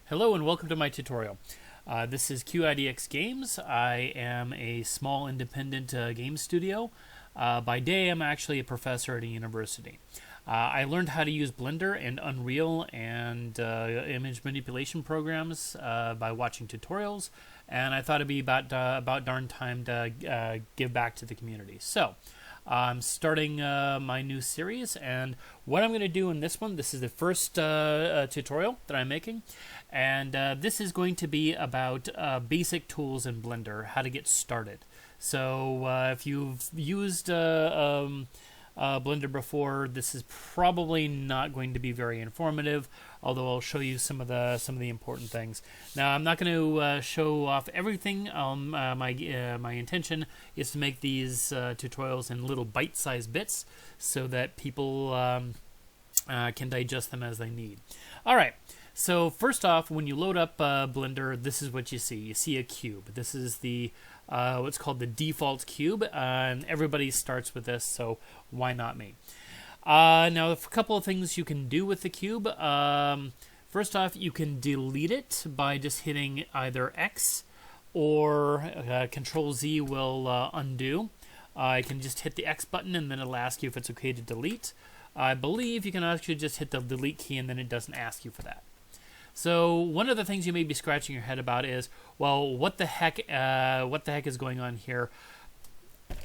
Hello and welcome to my tutorial. This is QIDX Games. I am a small independent game studio. By day I'm actually a professor at a university. I learned how to use Blender and Unreal and image manipulation programs by watching tutorials, and I thought it'd be about darn time to give back to the community. So I'm starting my new series, and what I'm going to do in this one, this is the first tutorial that I'm making, and this is going to be about basic tools in Blender, how to get started. So if you've used Blender before, this is probably not going to be very informative, although I'll show you some of the important things. Now, I'm not going to show off everything. My intention is to make these tutorials in little bite-sized bits so that people can digest them as they need. All right. So first off, when you load up Blender, this is what you see. You see a cube. This is the what's called the default cube, and everybody starts with this, so why not me? Now, a couple of things you can do with the cube. First off, you can delete it by just hitting either X or Control Z will undo. You can just hit the X button and then it'll ask you if it's okay to delete. I believe you can actually just hit the delete key and then it doesn't ask you for that. So one of the things you may be scratching your head about is, well, what the heck is going on here?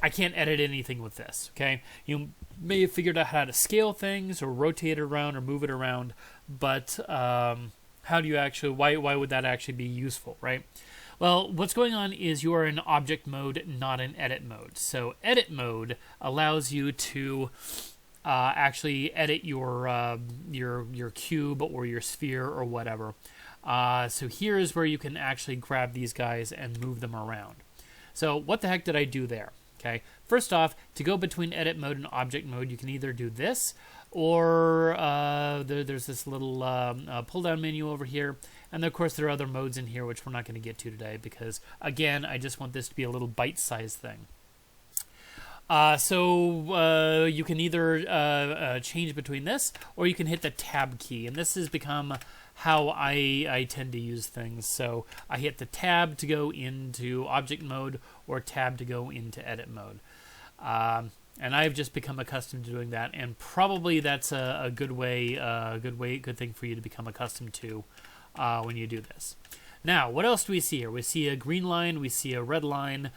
I can't edit anything with this, okay? You may have figured out how to scale things or rotate it around or move it around, but how do you actually, why would that actually be useful, right? Well, what's going on is you are in object mode, not in edit mode. So edit mode allows you to actually edit your cube or your sphere or whatever. So here is where you can actually grab these guys and move them around. So what the heck did I do there? Okay, first off, to go between edit mode and object mode, you can either do this, or there's this little pull-down menu over here, and of course there are other modes in here which we're not going to get to today because, again, I just want this to be a little bite-sized thing. So you can either change between this, or you can hit the tab key, and this has become how I tend to use things. So I hit the tab to go into object mode, or tab to go into edit mode. And I've just become accustomed to doing that, and probably that's a good thing for you to become accustomed to when you do this. Now, what else do we see here? We see a green line, we see a red line.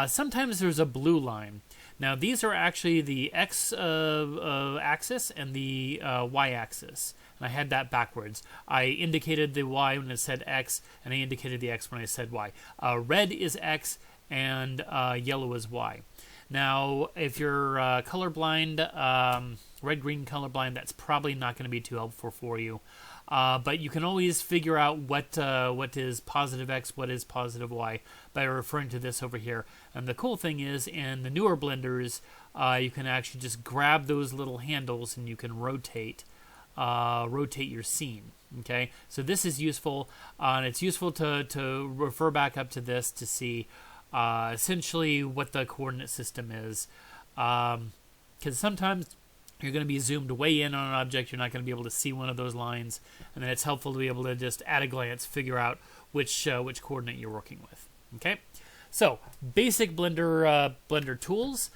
Sometimes there's a blue line. Now, these are actually the X axis and the Y axis. And I had that backwards. I indicated the Y when it said X, and I indicated the X when I said Y. Red is X, and yellow is Y. Now, if you're colorblind, red-green colorblind, that's probably not going to be too helpful for you. But you can always figure out what is positive X, what is positive Y by referring to this over here. And the cool thing is, in the newer blenders, you can actually just grab those little handles and you can rotate your scene. Okay, so this is useful, and it's useful to refer back up to this to see essentially what the coordinate system is, because sometimes you're going to be zoomed way in on an object. You're not going to be able to see one of those lines, and then it's helpful to be able to just at a glance figure out which coordinate you're working with. Okay, so basic Blender tools.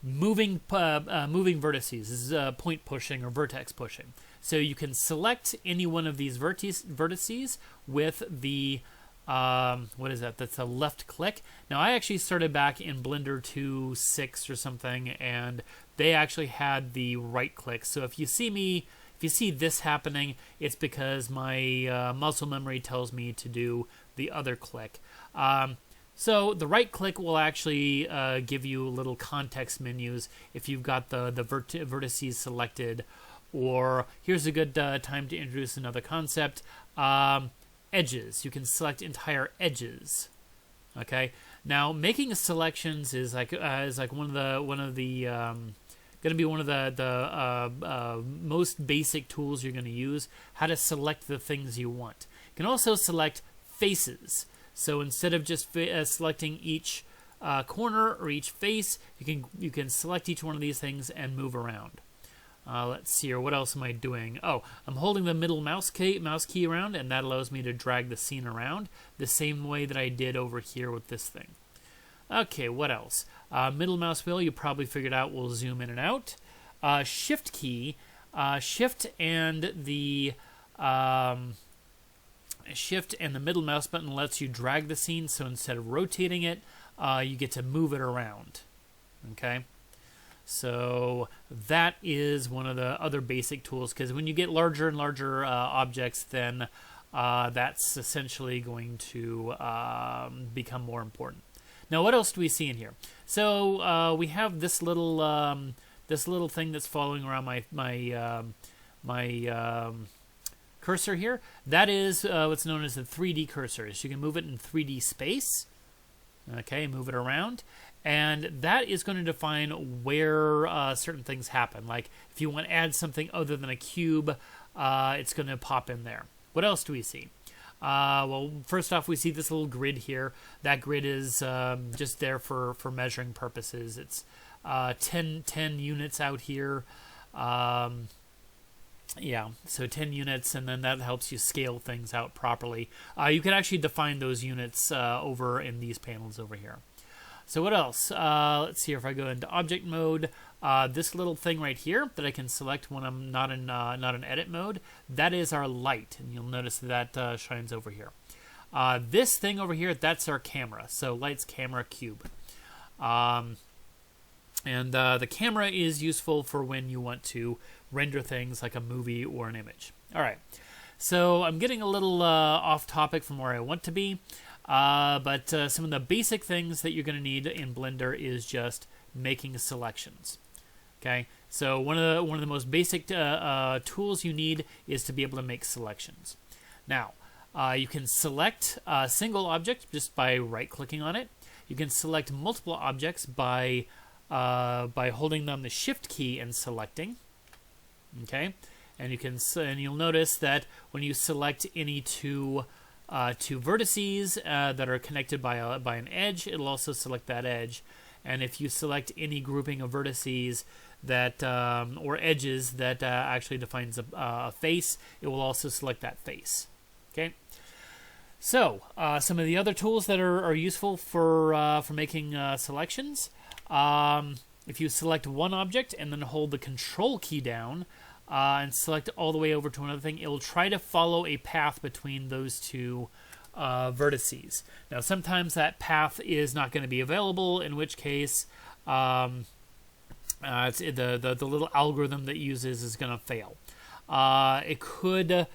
Moving vertices. This is point pushing or vertex pushing. So you can select any one of these vertices with the what is that? That's a left click. Now, I actually started back in Blender 2.6 or something, and they actually had the right click. So if you see this happening, it's because my muscle memory tells me to do the other click. So the right click will actually give you little context menus if you've got the vertices selected. Or here's a good time to introduce another concept. Edges. You can select entire edges. Okay. Now, making selections is like one of the most basic tools you're going to use. How to select the things you want. You can also select faces. So instead of just selecting each corner or each face, you can select each one of these things and move around. Let's see here. What else am I doing? Oh, I'm holding the middle mouse key around, and that allows me to drag the scene around the same way that I did over here with this thing. Okay, what else? Middle mouse wheel, you probably figured out, will zoom in and out. Shift key, shift and the middle mouse button lets you drag the scene, so instead of rotating it, you get to move it around. Okay? So that is one of the other basic tools, because when you get larger and larger objects, then that's essentially going to become more important. Now, what else do we see in here? So we have this little thing that's following around my cursor here. That is what's known as the 3D cursor. So you can move it in 3D space. Okay, move it around. And that is going to define where certain things happen. Like if you want to add something other than a cube, it's going to pop in there. What else do we see? Well, first off, we see this little grid here. That grid is just there for measuring purposes. It's 10 units out here. Yeah, so 10 units, and then that helps you scale things out properly. You can actually define those units over in these panels over here. So what else? Let's see if I go into object mode. This little thing right here that I can select when I'm not in edit mode, that is our light, and you'll notice that shines over here. This thing over here, that's our camera. So light's camera cube. And the camera is useful for when you want to render things like a movie or an image. All right, so I'm getting a little off topic from where I want to be. But some of the basic things that you're going to need in Blender is just making selections. Okay, so one of the most basic tools you need is to be able to make selections. Now, you can select a single object just by right-clicking on it. You can select multiple objects by holding down the Shift key and selecting. Okay, and you'll notice that when you select any two vertices that are connected by an edge, it'll also select that edge. And if you select any grouping of vertices that or edges that actually defines a face, it will also select that face. Okay. So some of the other tools that are useful for making selections. If you select one object and then hold the Control key down and select all the way over to another thing, it will try to follow a path between those two vertices. Now, sometimes that path is not going to be available, in which case the little algorithm that it uses is going to fail. It could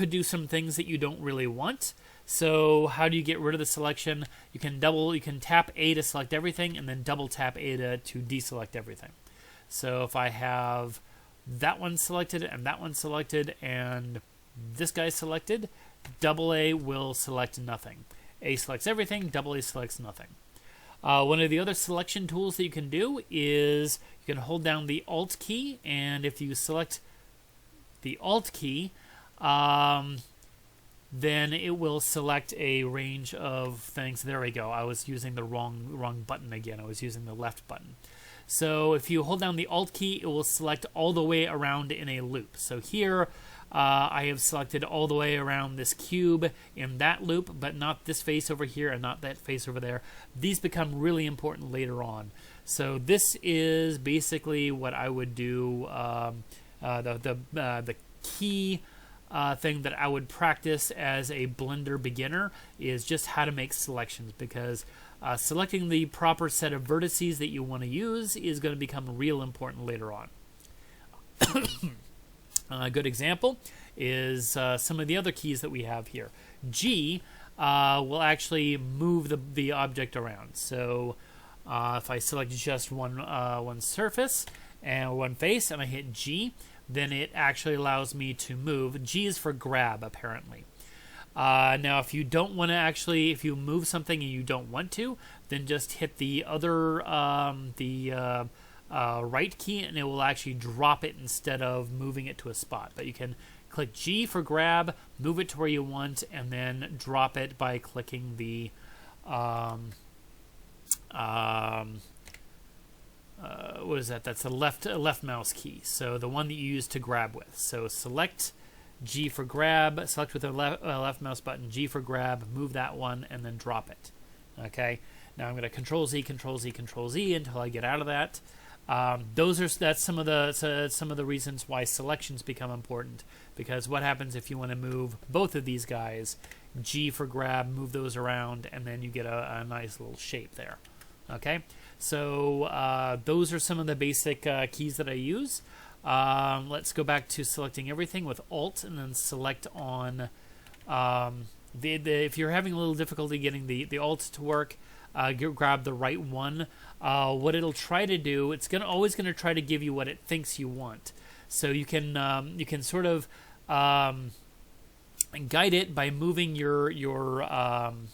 do some things that you don't really want. So how do you get rid of the selection? You can tap A to select everything, and then double tap A to deselect everything. So if I have that one selected and that one selected and this guy selected, double A will select nothing. A selects everything, double A selects nothing. One of the other selection tools that you can do is you can hold down the Alt key, and if you select the Alt key, then it will select a range of things. There we go. I was using the wrong button again. I was using the left button. So if you hold down the Alt key, it will select all the way around in a loop. So here I have selected all the way around this cube in that loop, but not this face over here and not that face over there. These become really important later on. So this is basically what I would do. The key thing that I would practice as a Blender beginner is just how to make selections, because selecting the proper set of vertices that you want to use is going to become real important later on. A good example is some of the other keys that we have here. G will actually move the object around. So if I select just one surface and one face and I hit G, then it actually allows me to move. G is for grab, apparently. Now, if you don't want to if you move something and you don't want to, then just hit the other, right key, and it will actually drop it instead of moving it to a spot. But you can click G for grab, move it to where you want, and then drop it by clicking the what is that? That's the left mouse key. So the one that you use to grab with. So select G for grab, select with the left mouse button, G for grab, move that one, and then drop it. Okay. Now I'm going to Control Z, Control Z, Control Z until I get out of that. That's some of the reasons why selections become important, because what happens if you want to move both of these guys? G for grab, move those around, and then you get a nice little shape there. Okay, so those are some of the basic keys that I use. Let's go back to selecting everything with Alt and then select on if you're having a little difficulty getting the Alt to work, grab the right one. What it'll try to do, it's always going to try to give you what it thinks you want. So you can sort of guide it by moving your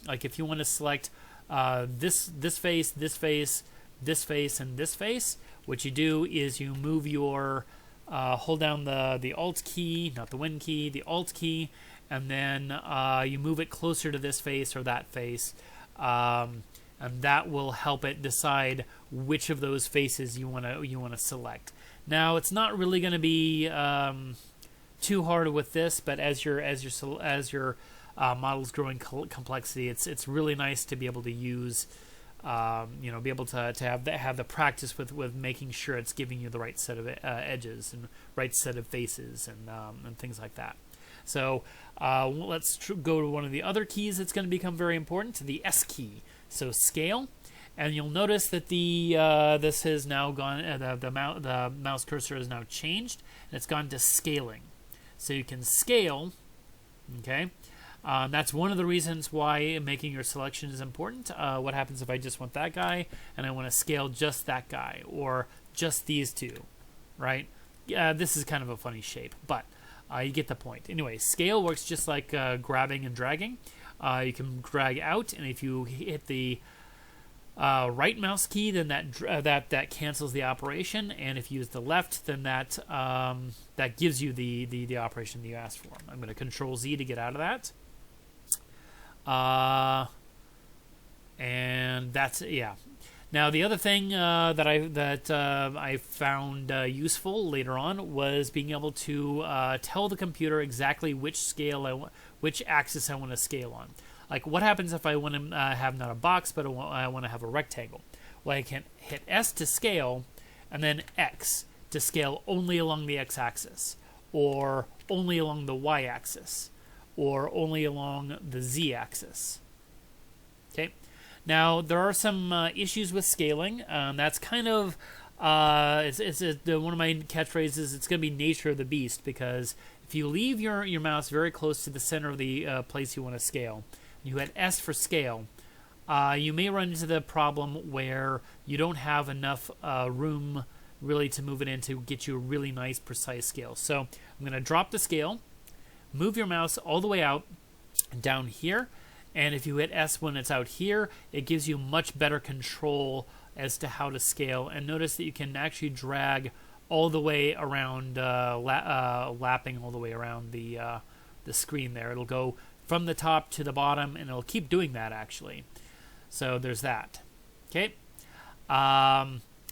like if you want to select this face, this face, this face, and this face. What you do is you move your hold down the Alt key, not the Win key, the Alt key, and then you move it closer to this face or that face. And that will help it decide which of those faces you want to select. Now, it's not really going to be too hard with this, but as your model's growing complexity, it's really nice to be able to use, be able to have the practice with making sure it's giving you the right set of edges and right set of faces and things like that. So let's go to one of the other keys that's going to become very important, the S key. So scale, and you'll notice that this has now gone. The mouse cursor has now changed, and it's gone to scaling. So you can scale. Okay, that's one of the reasons why making your selection is important. What happens if I just want that guy and I want to scale just that guy or just these two, right? Yeah, this is kind of a funny shape, but you get the point. Anyway, scale works just like grabbing and dragging. You can drag out, and if you hit the right mouse key, then that cancels the operation, and if you use the left, then that gives you the operation that you asked for. I'm going to Control Z to get out of that, and that's yeah. Now the other thing that I found useful later on was being able to tell the computer exactly which axis I want to scale on. Like what happens if I want to have not a box but I want to have a rectangle? Well, I can hit S to scale and then X to scale only along the X-axis or only along the Y-axis or only along the Z-axis. Okay. Now, there are some issues with scaling. That's kind of one of my catchphrases. It's going to be nature of the beast, because if you leave your mouse very close to the center of the place you want to scale, you hit S for scale, you may run into the problem where you don't have enough room really to move it in to get you a really nice, precise scale. So I'm going to drop the scale, move your mouse all the way out down here, and if you hit S when it's out here, it gives you much better control as to how to scale. And notice that you can actually drag all the way around, lapping all the way around the screen there. It'll go from the top to the bottom, and it'll keep doing that, actually. So there's that. Okay.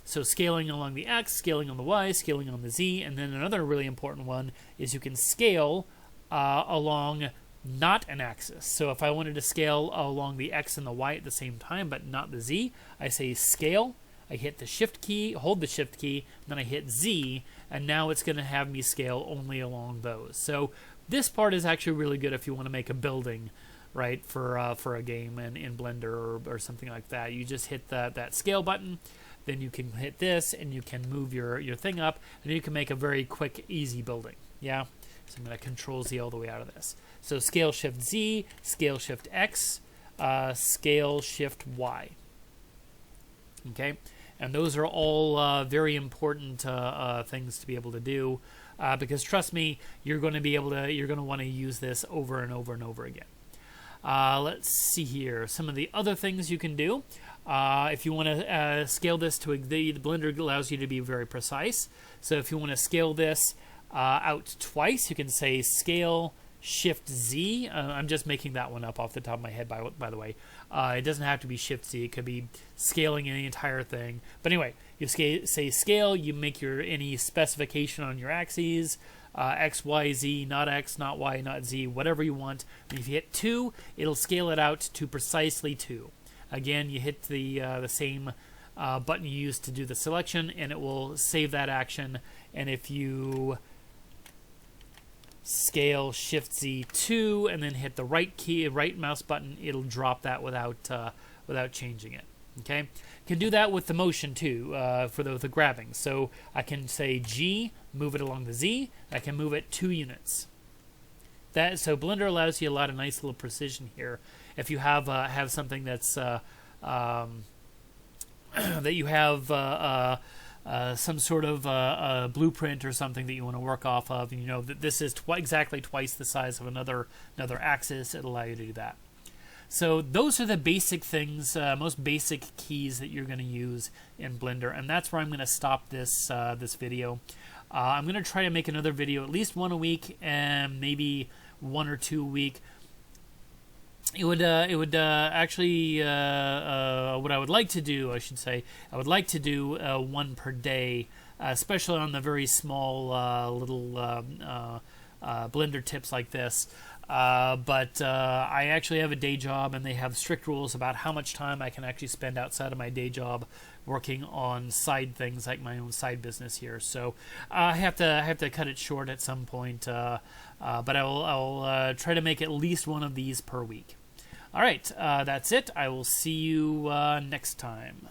So scaling along the X, scaling on the Y, scaling on the Z, and then another really important one is you can scale along not an axis. So if I wanted to scale along the X and the Y at the same time, but not the Z, I say scale, I hit the Shift key, hold the Shift key, then I hit Z, and now it's going to have me scale only along those. So this part is actually really good if you want to make a building, right, for a game in Blender or something like that. You just hit that scale button, then you can hit this, and you can move your thing up, and you can make a very quick, easy building. Yeah. So I'm going to Control Z all the way out of this. So Scale Shift Z, Scale Shift X, Scale Shift Y. Okay, and those are all very important things to be able to do, because trust me, you're going to want to use this over and over and over again. Let's see here. Some of the other things you can do. If you want to scale this to the Blender allows you to be very precise. So if you want to scale this out twice, you can say scale Shift Z. I'm just making that one up off the top of my head, by the way. It doesn't have to be Shift Z. It could be scaling the entire thing. But anyway, you say scale, you make any specification on your axes, X, Y, Z, not X, not Y, not Z, whatever you want. And if you hit 2, it'll scale it out to precisely 2. Again, you hit the same button you used to do the selection, and it will save that action. And if you scale Shift Z 2 and then hit the right mouse button, it'll drop that without changing it. Okay, you can do that with the motion too, for the grabbing. So I can say G, move it along the Z. I can move it 2 units. So Blender allows you a lot of nice little precision here. If you have something that's that you have some sort of blueprint or something that you want to work off of, and you know that this is exactly twice the size of another axis, it'll allow you to do that. So those are the basic things, most basic keys that you're going to use in Blender, and that's where I'm going to stop this this video. I'm going to try to make another video, at least one a week, and maybe 1 or 2 a week. It would actually what I would like to do, I should say, I would like to do 1 per day, especially on the very small little Blender tips like this. But I actually have a day job, and they have strict rules about how much time I can actually spend outside of my day job working on side things like my own side business here. So I have to cut it short at some point. But I'll try to make at least one of these per week. All right, that's it. I will see you next time.